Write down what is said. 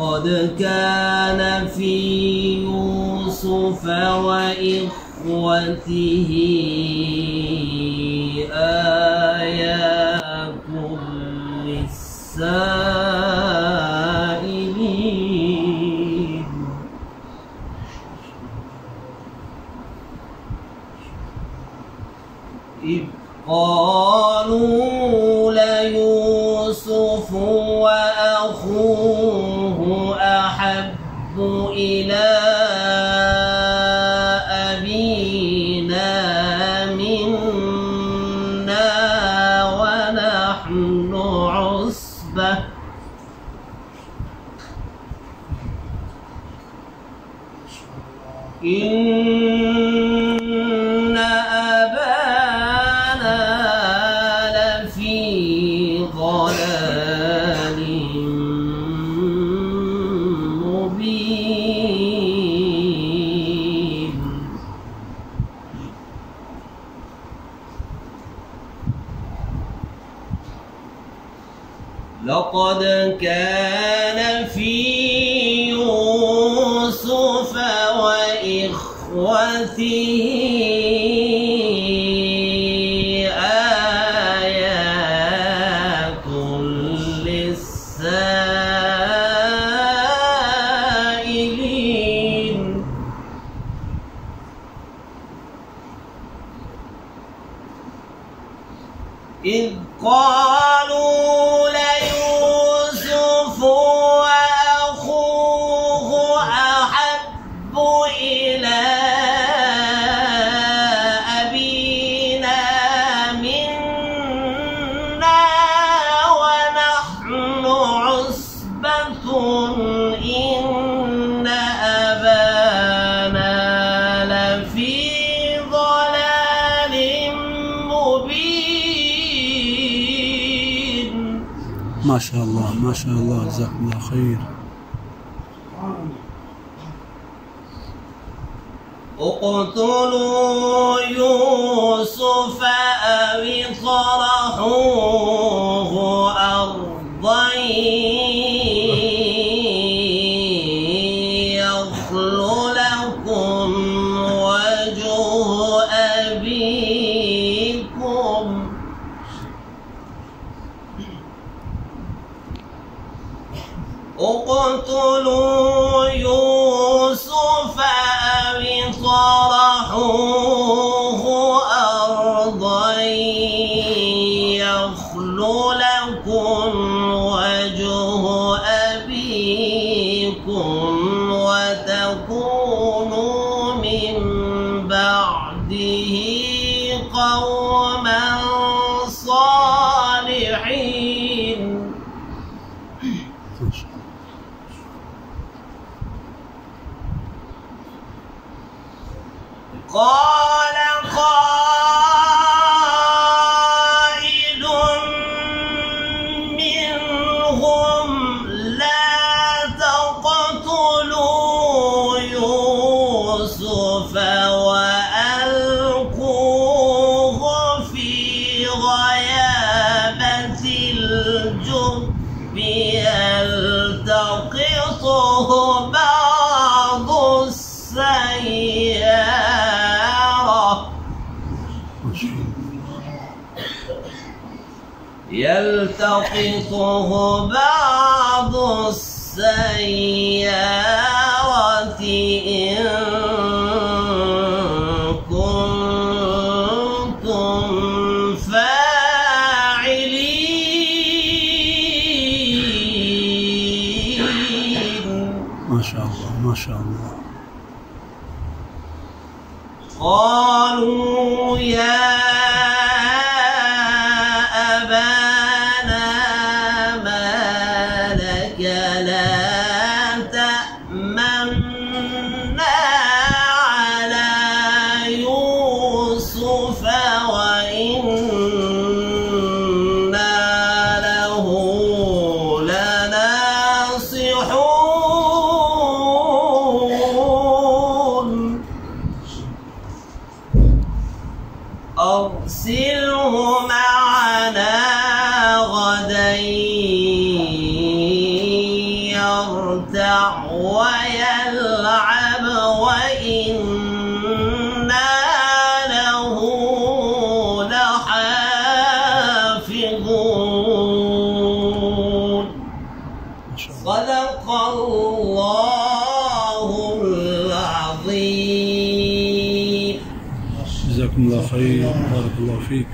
لقد كان في يوسف وإخوته آيات للسائلين إذ قالوا ليوسف وأخوه أحب إلى أبينا منا ونحن عصبة إن أبانا لفي ضلال مبين لقد كان في يوسف وإخوته آيات للسائلين إذ قالوا ليوسف وأخوه أحب إلى أبينا منا ونحن عصبة إن أبانا لفي ضلال مبين. ما شاء الله ما شاء الله، جزاكم الله خير. اقتلوا يوسف أو اطرحوه أرضا يخل لكم وجه أبيكم اقتلوا يوسف أو اطرحوه أرضا يخل لكم وجه أبيكم وتكونوا من بعده قوما صالحين. قال قائل منهم لا تقتلوا يوسف وألقوه في غيابة الجب يلتقطه بعض السيارة إن كنتم فاعلين. ما شاء الله ما شاء الله. قالوا يا أبانا ما لك لا تأمنا على يوسف وإنا له لناصحون أرسله معنا غدا يرتع يرتع ويلعب وإنا له لحافظون. صدق الله العظيم. جزاكم الله خير، بارك الله فيك.